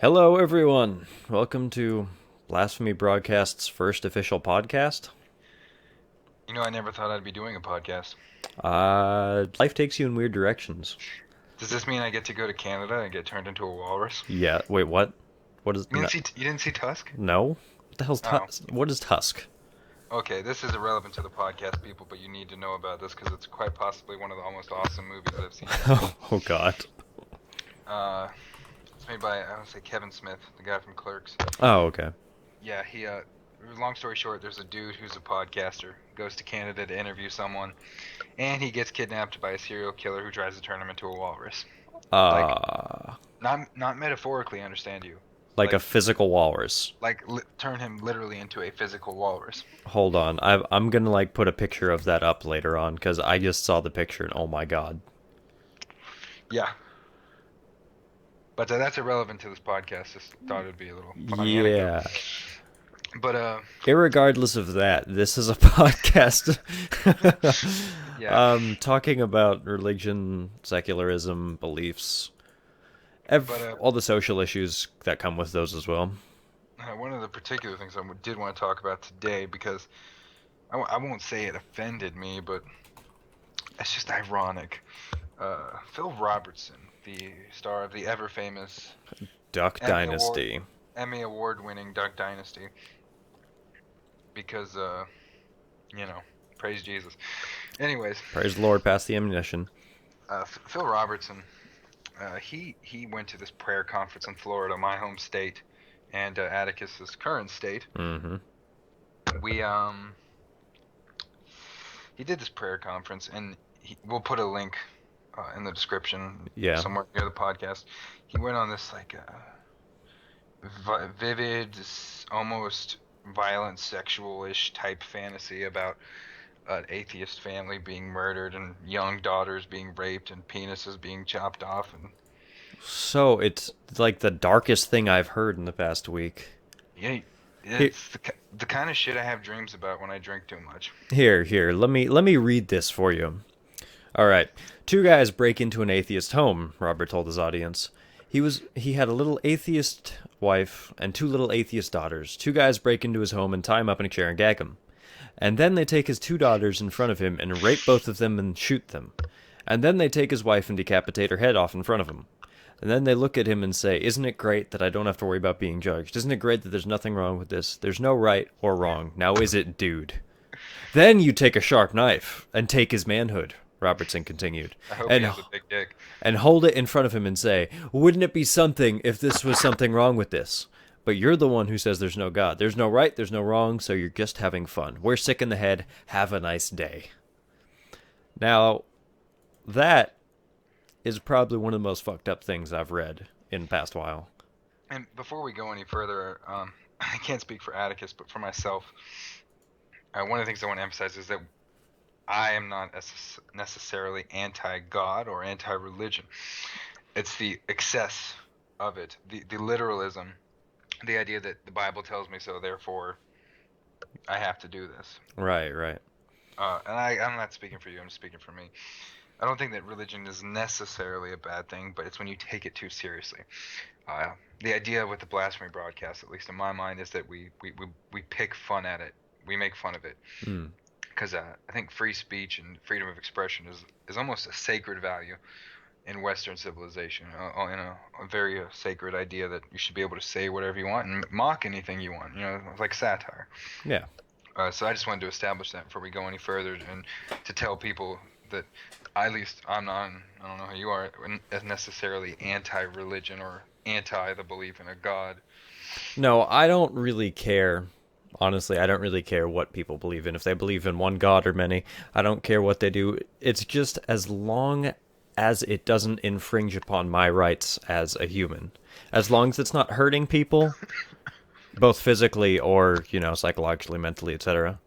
Hello, everyone. Welcome to Blasphemy Broadcast's first official podcast. I never thought I'd be doing a podcast. Life takes you in weird directions. Does this mean I get to go to Canada and get turned into a walrus? Yeah. Wait, what? What is? You No. didn't see you didn't see Tusk? No? What the hell's Oh, Tusk? What is Tusk? okay. This is irrelevant to the podcast, people, but you need to know about this because it's quite possibly one of the almost awesome movies I've seen. Oh God. It's made by I want to say Kevin Smith, the guy from Clerks. Oh, okay. Yeah, he. Long story short, there's a dude who's a podcaster, goes to Canada to interview someone, and he gets kidnapped by a serial killer who tries to turn him into a walrus. Like, Uh, not metaphorically, understand you. like a physical walrus. Turn him literally into a physical walrus. Hold on. I'm gonna put a picture of that up later on because I just saw the picture and oh my God. Yeah, but that's irrelevant to this podcast. Just thought it'd be a little funny Yeah. anecdote. But Irregardless of that, this is a podcast yeah. talking about religion, secularism, beliefs, But all the social issues that come with those as well. one of the particular things I did want to talk about today, because I won't say it offended me, but it's just ironic. Phil Robertson, the star of the ever famous Duck Emmy Award Dynasty. Emmy Award-winning Duck Dynasty, because praise Jesus. Anyways, Praise the Lord, pass the ammunition. Phil Robertson, he went to this prayer conference in Florida, my home state, and Atticus's current state. Mm-hmm. We he did this prayer conference, and we'll put a link in the description Yeah. somewhere near the podcast. He went on this vivid, almost violent, sexual-ish type fantasy about an atheist family being murdered and young daughters being raped and penises being chopped off. And So it's like the darkest thing I've heard in the past week. yeah, Here, it's the kind of shit I have dreams about when I drink too much. here. Let me read this for you. All right. Two guys break into an atheist home, Robert told his audience. He had a little atheist wife and two little atheist daughters. Two guys break into his home and tie him up in a chair and gag him. And then they take his two daughters in front of him and rape both of them and shoot them. And then they take his wife and decapitate her head off in front of him. And then they look at him and say, "Isn't it great that I don't have to worry about being judged? Isn't it great that there's nothing wrong with this? There's no right or wrong. Now is it, dude?" Then you take a sharp knife and take his manhood, Robertson continued, I hope he and has a big dick. and hold it in front of him and say, "Wouldn't it be something if this was something wrong with this? But you're the one who says there's no God. There's no right, there's no wrong, so you're just having fun. We're sick in the head. Have a nice day." Now, that is probably one of the most fucked up things I've read in the past while. And before we go any further, I can't speak for Atticus, but for myself, one of the things I want to emphasize is that I am not necessarily anti-God or anti-religion. It's the excess of it, the literalism, the idea that the Bible tells me so, therefore I have to do this. Right, right. And I'm not speaking for you, I'm speaking for me. I don't think that religion is necessarily a bad thing, but it's when you take it too seriously. The idea with the Blasphemy broadcast, at least in my mind, is that we pick fun at it. We make fun of it. Mm. Because I think free speech and freedom of expression is almost a sacred value in Western civilization. A very sacred idea that you should be able to say whatever you want and mock anything you want. Like satire. Yeah. So I just wanted to establish that before we go any further, and to tell people that at least I'm not, I don't know how you are, necessarily anti-religion or anti the belief in a God. No, I don't really care. Honestly, I don't really care what people believe in. If they believe in one God or many, I don't care what they do. It's just as long as it doesn't infringe upon my rights as a human. As long as it's not hurting people, both physically or, psychologically, mentally, etc.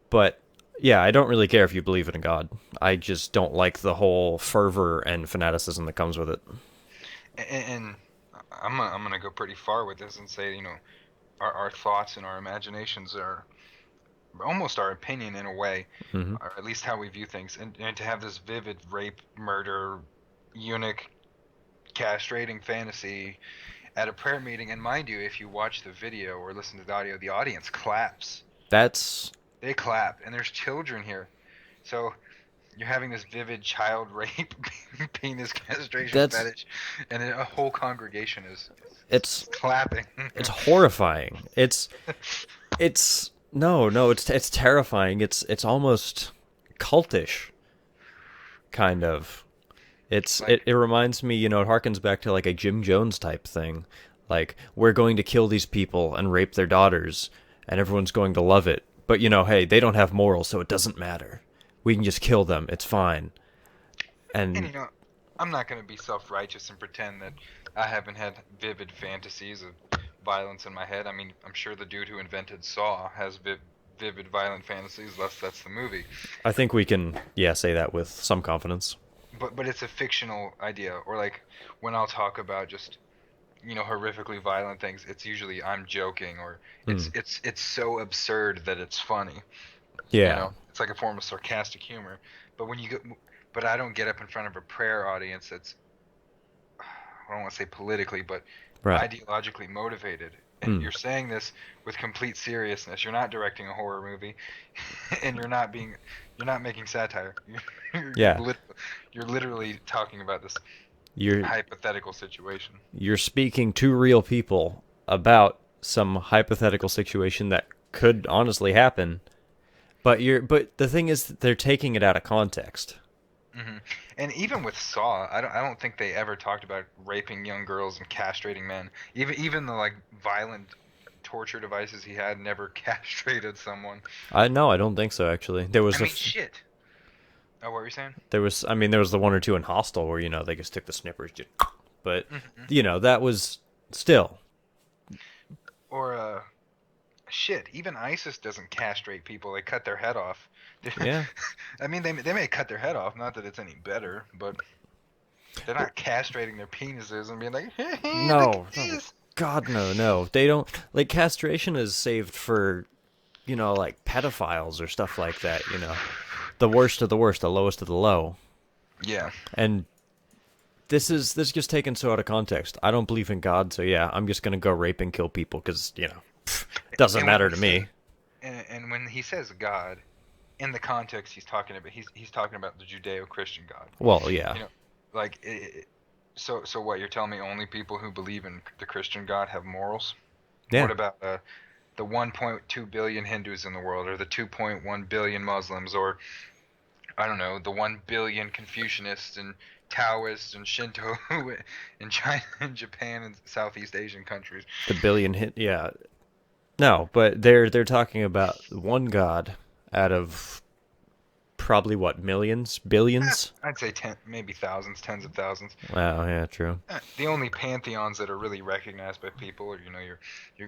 But yeah, I don't really care if you believe in a God. I just don't like the whole fervor and fanaticism that comes with it. And I'm gonna go pretty far with this and say, our thoughts and our imaginations are almost our opinion in a way, Mm-hmm. or at least how we view things. And to have this vivid rape, murder, eunuch, castrating fantasy at a prayer meeting, and mind you, if you watch the video or listen to the audio, the audience claps. That's They clap, and there's children here. So you're having this vivid child rape, penis castration that's fetish, and a whole congregation is it's clapping. it's horrifying. It's no, it's terrifying. It's almost cultish, kind of. It reminds me, it harkens back to like a Jim Jones type thing. Like, we're going to kill these people and rape their daughters, and everyone's going to love it. But hey, they don't have morals, so it doesn't matter. We can just kill them. It's fine. And And I'm not going to be self-righteous and pretend that I haven't had vivid fantasies of violence in my head. I mean, I'm sure the dude who invented Saw has vivid violent fantasies, thus that's the movie. I think we can, say that with some confidence. But it's a fictional idea. Or like when I'll talk about just horrifically violent things, it's usually I'm joking, or it's so absurd that it's funny. Yeah. It's like a form of sarcastic humor. But I don't get up in front of a prayer audience that's, I don't want to say politically, but Right. ideologically motivated. And you're saying this with complete seriousness. You're not directing a horror movie, and you're not making satire. Yeah. You're literally talking about this You're hypothetical situation. you're speaking to real people about some hypothetical situation that could honestly happen. But the thing is that they're taking it out of context. Hmm. And even with Saw, I don't think they ever talked about raping young girls and castrating men. Even the like violent torture devices he had never castrated someone. I don't think so actually. Shit. Oh, what were you saying? There was the one or two in Hostel where they just took the snippers just, but Mm-hmm. that was still. Or shit. Even ISIS doesn't castrate people; they cut their head off. Yeah. I mean, they may cut their head off. Not that it's any better, but they're not castrating their penises and being like, hey, No, look at this. God, no. They don't, like, castration is saved for, like pedophiles or stuff like that. The worst of the worst, the lowest of the low. Yeah. And this gets taken so out of context. I don't believe in God, so yeah, I'm just gonna go rape and kill people because it doesn't matter to me. And when he says God, in the context he's talking about the Judeo-Christian God. Well, yeah. Like so what you're telling me? Only people who believe in the Christian God have morals? Yeah. What about the 1.2 billion Hindus in the world, or the 2.1 billion Muslims, or I don't know, the 1 billion Confucianists and Taoists and Shinto in China and Japan and Southeast Asian countries? The billion hit, yeah. No, but they're talking about one God out of probably what, millions, billions? I'd say maybe thousands, tens of thousands. Wow, yeah, true. The only pantheons that are really recognized by people are, your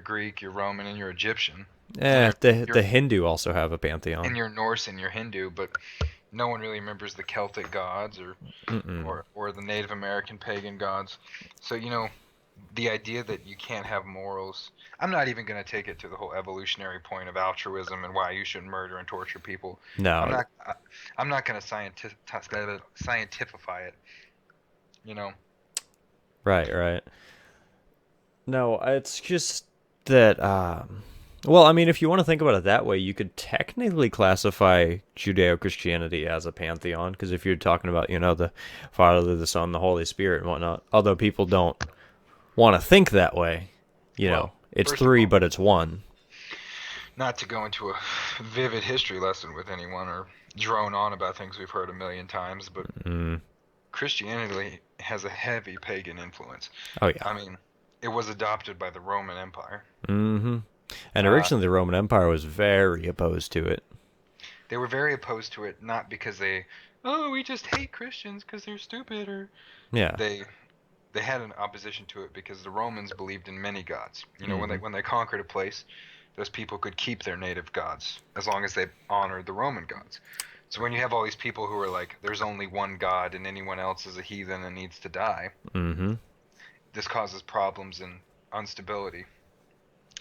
Greek, your Roman, and your Egyptian. Yeah, And the Hindu also have a pantheon. and your Norse and your Hindu, but no one really remembers the Celtic gods or the Native American pagan gods. So, the idea that you can't have morals. I'm not even going to take it to the whole evolutionary point of altruism and why you should murder and torture people. No. I'm not going to scientify it. Right. No, it's just that well, I mean, if you want to think about it that way, you could technically classify Judeo-Christianity as a pantheon, because if you're talking about, the Father, the Son, the Holy Spirit, and whatnot, although people don't want to think that way, it's three, but it's one. Not to go into a vivid history lesson with anyone or drone on about things we've heard a million times, but Christianity has a heavy pagan influence. Oh, yeah. I mean, it was adopted by the Roman Empire. Mm-hmm. And originally the Roman Empire was very opposed to it. They were very opposed to it, not because we just hate Christians because they're stupid, or Yeah. They had an opposition to it because the Romans believed in many gods. When they conquered a place, those people could keep their native gods as long as they honored the Roman gods. So when you have all these people who are like, there's only one God and anyone else is a heathen and needs to die, this causes problems and instability.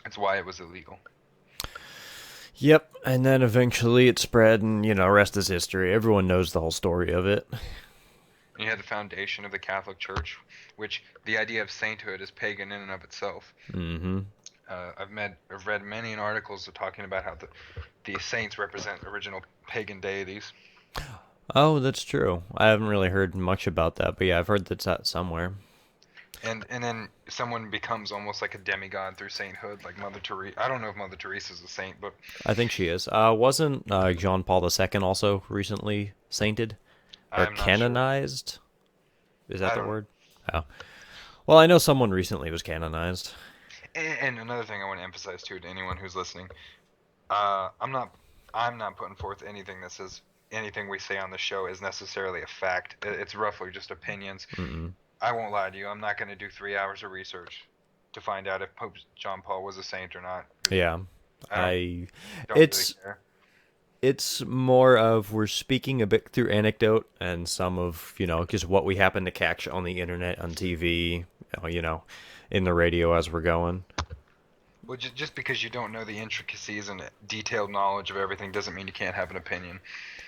That's why it was illegal. Yep, and then eventually it spread, and, rest is history. Everyone knows the whole story of it. You had the foundation of the Catholic Church, which the idea of sainthood is pagan in and of itself. Mm-hmm. I've read many articles talking about how the saints represent original pagan deities. Oh, that's true. I haven't really heard much about that, but yeah, I've heard that's that somewhere. And then someone becomes almost like a demigod through sainthood, like Mother Teresa. I don't know if Mother Teresa is a saint, but I think she is. Wasn't John Paul II also recently sainted or I'm not sure. canonized? Is that I the don't know. word? Oh. Well, I know someone recently was canonized. And another thing I want to emphasize too to anyone who's listening, I'm not putting forth anything that says anything we say on the show is necessarily a fact. It's roughly just opinions. Mm-mm. I won't lie to you. I'm not going to do 3 hours of research to find out if Pope John Paul was a saint or not. Yeah. I I don't really it's care. it's more of we're speaking a bit through anecdote and some of, just what we happen to catch on the internet, on TV, in the radio as we're going. Well, just because you don't know the intricacies and detailed knowledge of everything doesn't mean you can't have an opinion.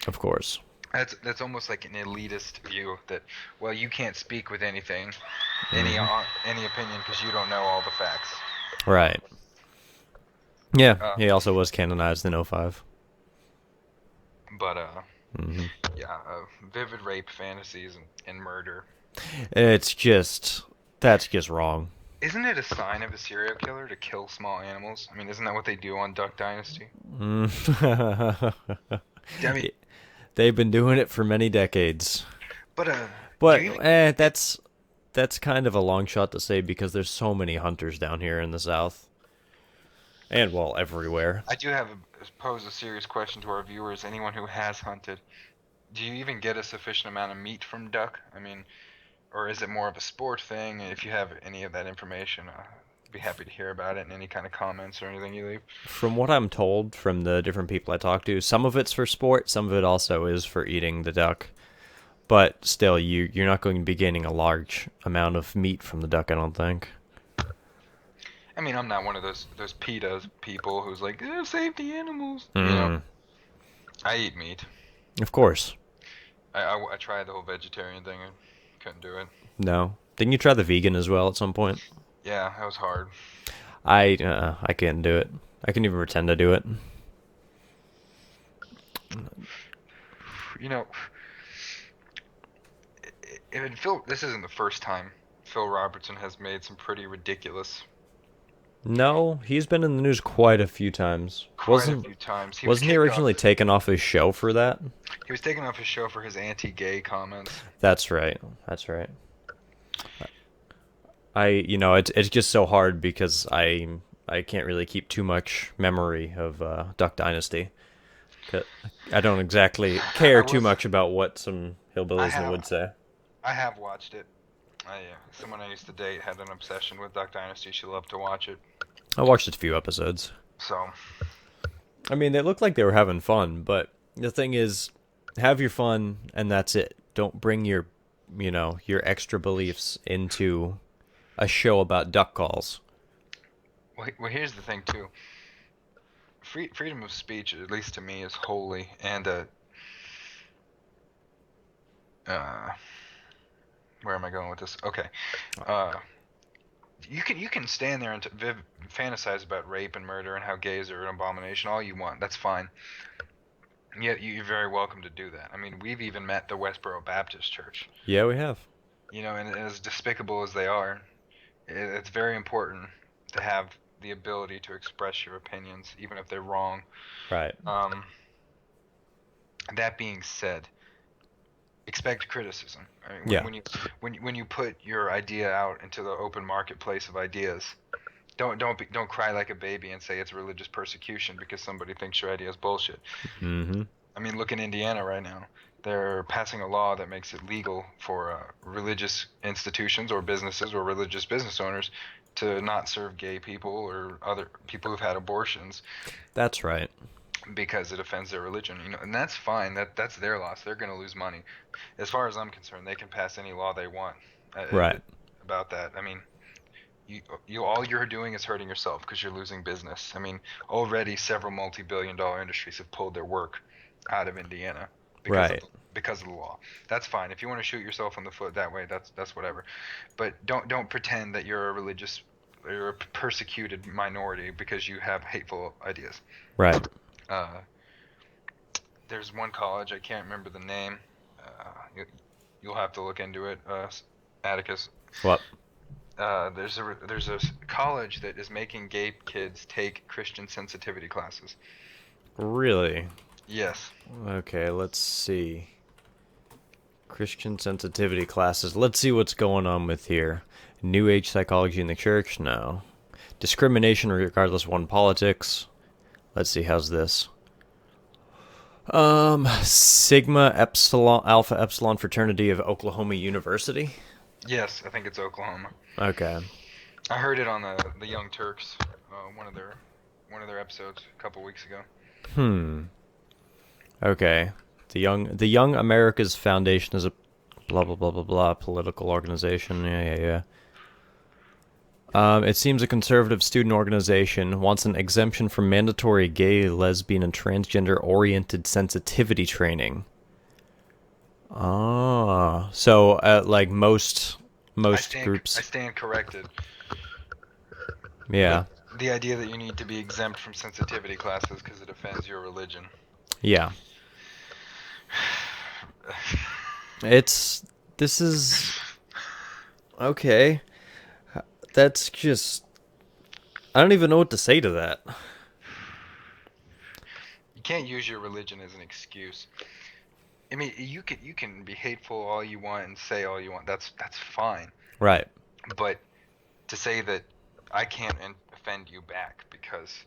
Of course. That's almost like an elitist view that, well, you can't speak with anything, Hmm. any opinion because you don't know all the facts. Right. Yeah, Uh, he also was canonized in '05. but Hmm. yeah, vivid rape fantasies and murder. That's just wrong. Isn't it a sign of a serial killer to kill small animals? I mean, isn't that what they do on Duck Dynasty? Mm. I mean, They've been doing it for many decades. but do But you even? that's kind of a long shot to say because there's so many hunters down here in the South. And well, everywhere. I do have pose a serious question to our viewers. Anyone who has hunted, do you even get a sufficient amount of meat from duck? I mean, or is it more of a sport thing? If you have any of that information, be happy to hear about it and any kind of comments or anything you leave. From what I'm told from the different people I talk to, some of it's for sport, some of it also is for eating the duck. But still, you're not going to be gaining a large amount of meat from the duck, I don't think. I mean, I'm not one of those PETA people who's like, save the animals. Mm, I eat meat. of course. I tried the whole vegetarian thing. I couldn't do it. No. Didn't you try the vegan as well at some point? Yeah, that was hard. I can't do it. I couldn't even pretend to do it. You know, Phil, this isn't the first time Phil Robertson has made some pretty ridiculous, No, he's been in the news quite a few times. quite a Wasn't few times. He was wasn't he kicked off. originally taken off his show for that? He was taken off his show for his anti-gay comments. That's right. That's right. It's just so hard because I can't really keep too much memory of Duck Dynasty. 'Cause I don't exactly I care too was. much about what some I hillbillies have. would say. I have watched it. Someone I used to date had an obsession with Duck Dynasty. She loved to watch it. I watched a few episodes. So I mean, they looked like they were having fun, but the thing is, have your fun and that's it. Don't bring your extra beliefs into a show about duck calls. well, here's the thing too. Freedom of speech, at least to me, is holy, and uh, where am I going with this? Okay, uh, you can stand there and fantasize about rape and murder and how gays are an abomination all you want. That's fine. Yeah, you're very welcome to do that. I mean, we've even met the Westboro Baptist Church. Yeah, we have. And as despicable as they are, it's very important to have the ability to express your opinions, even if they're wrong. Right. Um, that being said, expect criticism. I mean, Yeah. when you put your idea out into the open marketplace of ideas, don't cry like a baby and say it's religious persecution because somebody thinks your idea is bullshit. Mm-hmm. I mean, look in Indiana right now. They're passing a law that makes it legal for religious institutions or businesses or religious business owners to not serve gay people or other people who've had abortions That's right. because it offends their religion. And that's fine. That's their loss. They're going to lose money. As far as I'm concerned, they can pass any law they want Right. about that. I mean, you all you're doing is hurting yourself because you're losing business. I mean, already several multi-billion-dollar industries have pulled their work out of Indiana. because of Right. because of the law. That's fine. If you want to shoot yourself in the foot that way, that's whatever. But don't pretend that you're a persecuted minority because you have hateful ideas. Right. Uh, there's one college, I can't remember the name. You'll have to look into it, Atticus. What? There's a college that is making gay kids take Christian sensitivity classes. Really? Yes. Okay, let's see. Christian sensitivity classes. Let's see what's going on with here. New Age psychology in the church? No. Discrimination regardless of one politics. Let's see, how's this? Sigma Epsilon Alpha Epsilon fraternity of Oklahoma University. Yes, I think it's Oklahoma. Okay. I heard it on the Young Turks, one of their episodes a couple weeks ago. Okay. The Young America's Foundation is a blah blah blah blah blah political organization. Yeah. It seems a conservative student organization wants an exemption from mandatory gay, lesbian, and transgender-oriented sensitivity training. Ah, so like most groups. I stand corrected. Yeah. But the idea that you need to be exempt from sensitivity classes because it offends your religion. Yeah. This is okay. That's just, I don't even know what to say to that. You can't use your religion as an excuse. I mean, you can be hateful all you want and say all you want. That's fine. Right. But to say that I can't offend you back because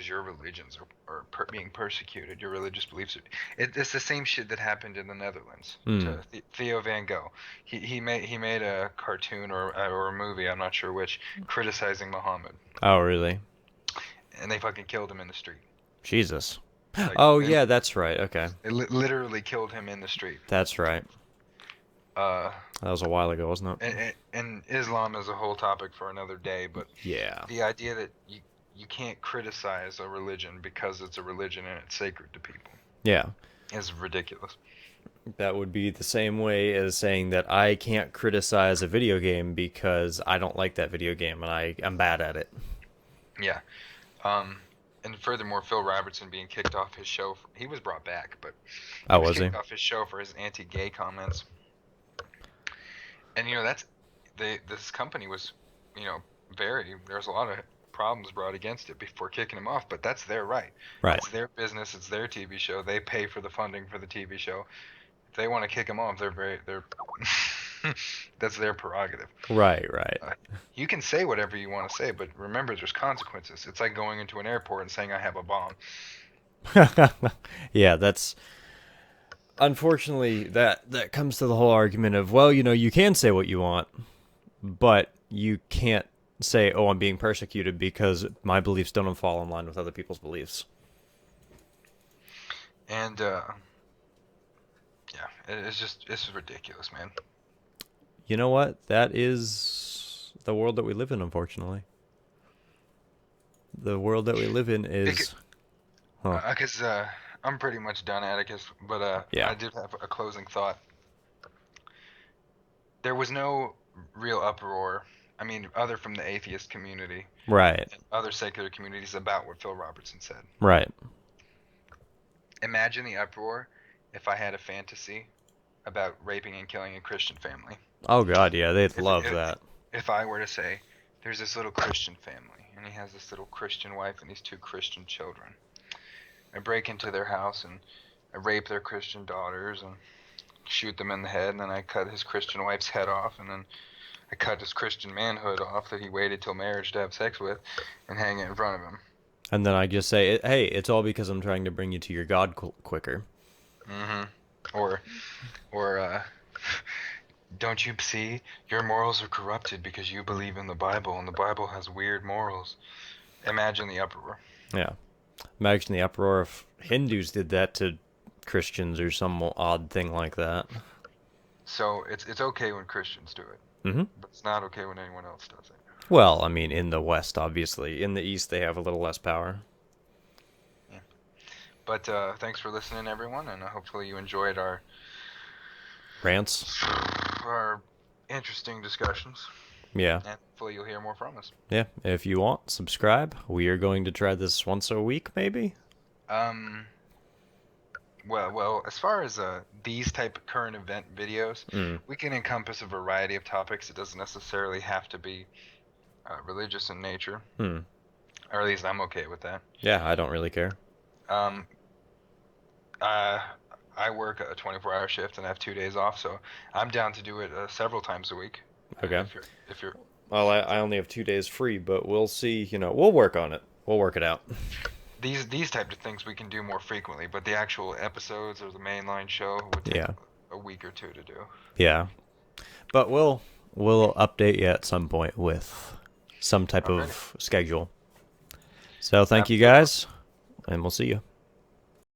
your religions are being persecuted, your religious beliefs it's the same shit that happened in the Netherlands to Theo van Gogh. He made a cartoon or a movie, I'm not sure which, criticizing Muhammad, Oh, really? and they fucking killed him in the street. Jesus. Like, Oh, yeah, that's right. Okay. they literally killed him in the street. That's right. That was a while ago, wasn't it? And Islam is a whole topic for another day, but Yeah. the idea that you can't criticize a religion because it's a religion and it's sacred to people Yeah. is ridiculous. That would be the same way as saying that I can't criticize a video game because I don't like that video game and I'm bad at it. Yeah. And furthermore, Phil Robertson being kicked off his show, he was brought back, but Oh, was he? kicked off his show for his anti-gay comments. And this company was, there's a lot of problems brought against it before kicking him off, but that's their right. Right. It's their business, it's their TV show. They pay for the funding for the TV show. If they want to kick him off, they're that's their prerogative. Right. You can say whatever you want to say, but remember there's consequences. It's like going into an airport and saying I have a bomb. Yeah, that's unfortunately that comes to the whole argument of, well, you can say what you want, but you can't say, oh, I'm being persecuted because my beliefs don't fall in line with other people's beliefs. And it's ridiculous, man. You know what? That is the world that we live in, unfortunately. The world that we live in is... Because I'm pretty much done, Atticus, but yeah. I did have a closing thought. There was no real uproar, I mean, other from the atheist community. Right. And other secular communities about what Phil Robertson said. Right. Imagine the uproar if I had a fantasy about raping and killing a Christian family. Oh, God, yeah, they'd love that. If I were to say, there's this little Christian family, and he has this little Christian wife and these two Christian children. I break into their house, and I rape their Christian daughters, and shoot them in the head, and then I cut his Christian wife's head off, and then I cut his Christian manhood off that he waited till marriage to have sex with, and hang it in front of him. And then I just say, hey, it's all because I'm trying to bring you to your God quicker. Mm-hmm. Or don't you see? Your morals are corrupted because you believe in the Bible, and the Bible has weird morals. Imagine the uproar. Yeah. Imagine the uproar if Hindus did that to Christians or some odd thing like that. So it's okay when Christians do it. Mm-hmm. But it's not okay when anyone else does it. Well, I mean, in the West, obviously. In the East, they have a little less power. Yeah. But thanks for listening, everyone, and hopefully you enjoyed Rants? our interesting discussions. Yeah. And hopefully you'll hear more from us. Yeah. If you want, subscribe. We are going to try this once a week, maybe? Well, as far as these type of current event videos, Mm. we can encompass a variety of topics. It doesn't necessarily have to be religious in nature, Hmm. or at least I'm okay with that. Yeah, I don't really care. Um, I work a 24-hour shift and I have 2 days off, so I'm down to do it several times a week. Okay. If you're Well, I only have 2 days free, but we'll see. We'll work on it. We'll work it out. these type of things we can do more frequently, but the actual episodes or the mainline show would take Yeah. a week or two to do. Yeah. But we'll update you at some point with some type of schedule. So thank you guys, and we'll see you.